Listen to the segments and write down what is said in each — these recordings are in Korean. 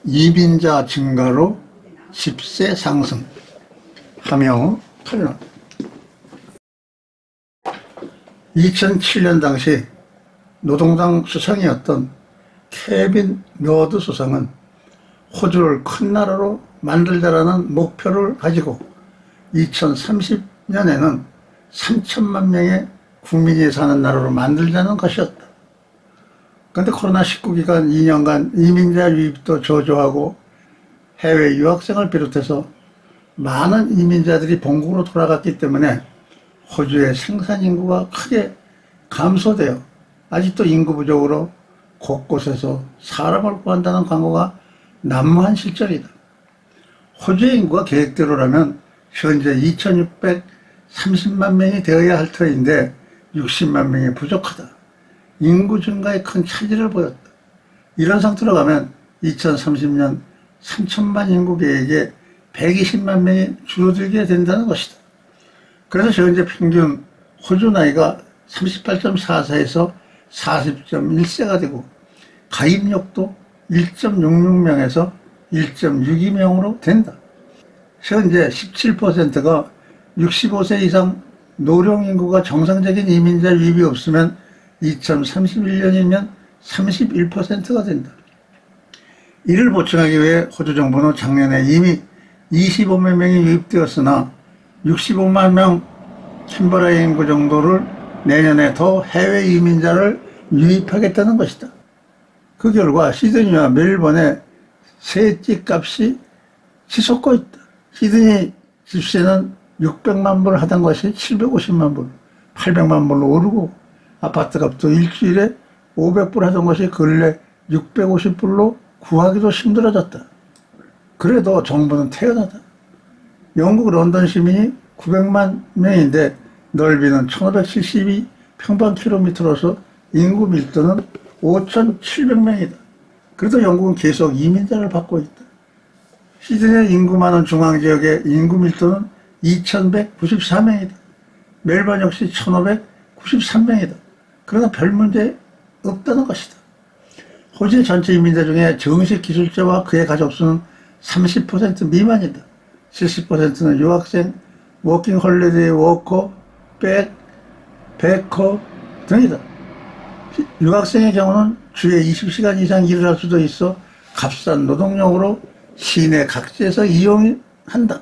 이민자 증가로 집세 상승 하며 탄론. 2007년 당시 노동당 수상이었던 케빈 로드 수상은 호주를 큰 나라로 만들자라는 목표를 가지고 2030년에는 3천만 명의 국민이 사는 나라로 만들자는 것이었다. 그런데 코로나19 기간 2년간 이민자 유입도 저조하고 해외 유학생을 비롯해서 많은 이민자들이 본국으로 돌아갔기 때문에 호주의 생산인구가 크게 감소되어 아직도 인구 부족으로 곳곳에서 사람을 구한다는 광고가 난무한 실정이다. 호주의 인구가 계획대로라면 현재 2630만 명이 되어야 할 터인데 60만 명이 부족하다. 인구 증가에 큰 차질을 보였다. 이런 상태로 가면 2030년 3천만 인구 계획에 120만 명이 줄어들게 된다는 것이다. 그래서 현재 평균 호주 나이가 38.44에서 40.1세가 되고 가입력도 1.66명에서 1.62명으로 된다. 현재 17%가 65세 이상 노령인구가 정상적인 이민자 유입이 없으면 2031년이면 31%가 된다. 이를 보충하기 위해 호주 정부는 작년에 이미 25만 명이 유입되었으나 65만 명 캔버라의 인구 정도를 내년에 더 해외 이민자를 유입하겠다는 것이다. 그 결과 시드니와 멜번의 새 집값이 치솟고 있다. 시드니 집세는 600만 불 하던 것이 750만 불, 800만 불로 오르고 아파트값도 일주일에 500불 하던 것이 근래 650불로 구하기도 힘들어졌다. 그래도 정부는 태연하다. 영국 런던 시민이 900만 명인데 넓이는 1572 평방킬로미터로서 인구 밀도는 5700명이다. 그래도 영국은 계속 이민자를 받고 있다. 시드니의 인구 많은 중앙지역의 인구 밀도는 2194명이다. 멜번 역시 1593명이다. 그러나 별 문제 없다는 것이다. 호주의 전체 이민자 중에 정식 기술자와 그의 가족수는 30% 미만이다. 70%는 유학생, 워킹 홀리데이 워커, 백커 등이다. 유학생의 경우는 주에 20시간 이상 일을 할 수도 있어 값싼 노동력으로 시내 각지에서 이용한다.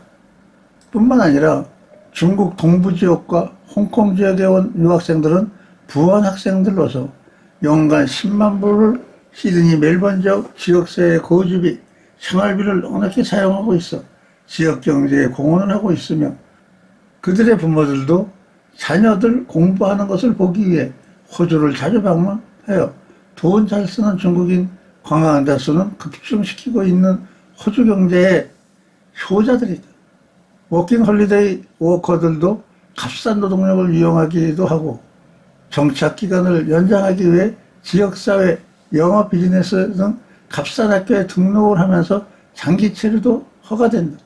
뿐만 아니라 중국 동부 지역과 홍콩 지역에 온 유학생들은 부원 학생들로서 연간 10만 불을 시드니 멜번 지역 지역세의 거주비, 생활비를 넉넉히 사용하고 있어 지역 경제에 공헌을 하고 있으며 그들의 부모들도 자녀들 공부하는 것을 보기 위해 호주를 자주 방문하여 돈 잘 쓰는 중국인 관광자 수는 급증시키고 있는 호주 경제의 효자들이다. 워킹 홀리데이 워커들도 값싼 노동력을 이용하기도 하고 정착기간을 연장하기 위해 지역사회, 영어 비즈니스 등 값싼 학교에 등록을 하면서 장기 체류도 허가된다.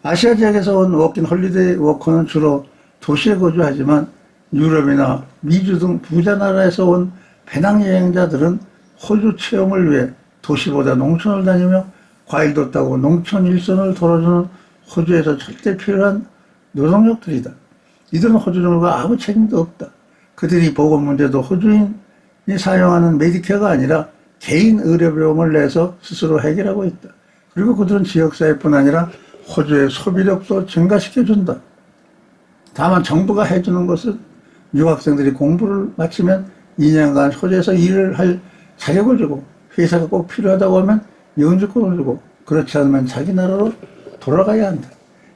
아시아 지역에서 온 워킹 홀리데이 워커는 주로 도시에 거주하지만 유럽이나 미주 등 부자 나라에서 온 배낭여행자들은 호주 체험을 위해 도시보다 농촌을 다니며 과일도 따고 농촌 일선을 돌아주는 호주에서 절대 필요한 노동력들이다. 이들은 호주 정부가 아무 책임도 없다. 그들이 보건 문제도 호주인이 사용하는 메디케어가 아니라 개인 의료비용을 내서 스스로 해결하고 있다. 그리고 그들은 지역사회뿐 아니라 호주의 소비력도 증가시켜준다. 다만 정부가 해주는 것은 유학생들이 공부를 마치면 2년간 호주에서 일을 할 자격을 주고 회사가 꼭 필요하다고 하면 영주권을 주고 그렇지 않으면 자기 나라로 돌아가야 한다.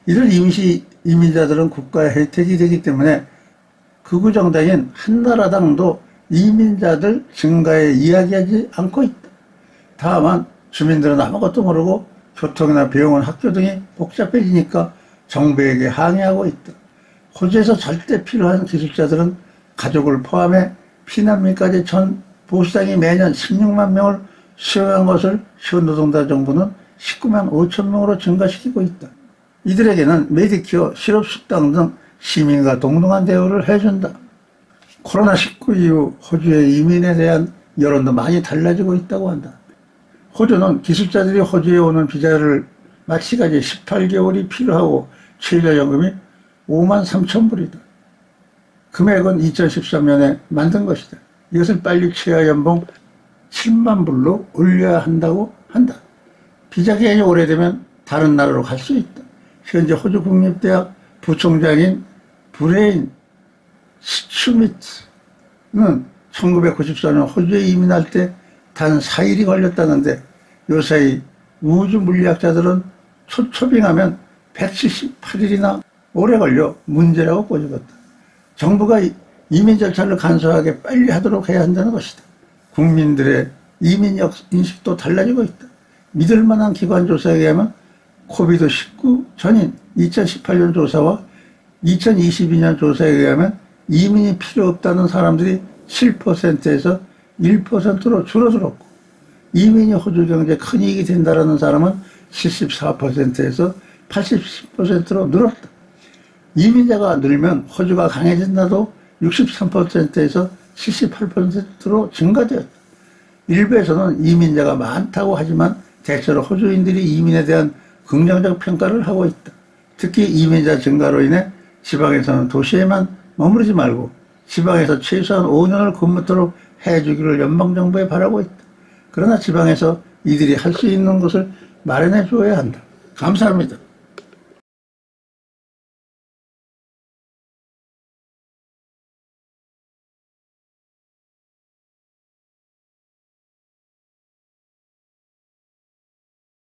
이런 임시 이민자들은 국가의 혜택이 되기 때문에 극우 정당인 한나라당도 이민자들 증가에 이야기하지 않고 있다. 다만 주민들은 아무것도 모르고 교통이나 병원, 학교 등이 복잡해지니까 정부에게 항의하고 있다. 호주에서 절대 필요한 기술자들은 가족을 포함해 피난민까지 전 보수당이 매년 16만 명을 수용한 것을 현노동당 정부는 19만 5천 명으로 증가시키고 있다. 이들에게는 메디케어, 실업식당 등 시민과 동등한 대우를 해준다. 코로나19 이후 호주의 이민에 대한 여론도 많이 달라지고 있다고 한다. 호주는 기술자들이 호주에 오는 비자를 마치기까지 18개월이 필요하고 최저연금이 53,000불이다. 금액은 2013년에 만든 것이다. 이것을 빨리 최하연봉 7만 불로 올려야 한다고 한다. 비자 기간이 오래되면 다른 나라로 갈 수 있다. 현재 호주 국립대학 부총장인 브레인 스튜미트는 1994년 호주에 이민할 때 단 4일이 걸렸다는데 요사이 우주 물리학자들은 초초빙하면 178일이나 오래 걸려 문제라고 꼬집었다. 정부가 이민 절차를 간소하게 빨리 하도록 해야 한다는 것이다. 국민들의 이민 인식도 달라지고 있다. 믿을 만한 기관 조사에 의하면 코비드-19 전인 2018년 조사와 2022년 조사에 의하면 이민이 필요 없다는 사람들이 7%에서 1%로 줄어들었고 이민이 호주 경제에 큰 이익이 된다는 사람은 74%에서 80%로 늘었다. 이민자가 늘면 호주가 강해진다도 63%에서 78%로 증가되었다. 일부에서는 이민자가 많다고 하지만 대체로 호주인들이 이민에 대한 긍정적 평가를 하고 있다. 특히 이민자 증가로 인해 지방에서는 도시에만 머무르지 말고 지방에서 최소한 5년을 근무토록 해주기를 연방정부에 바라고 있다. 그러나 지방에서 이들이 할 수 있는 것을 마련해 줘야 한다. 감사합니다.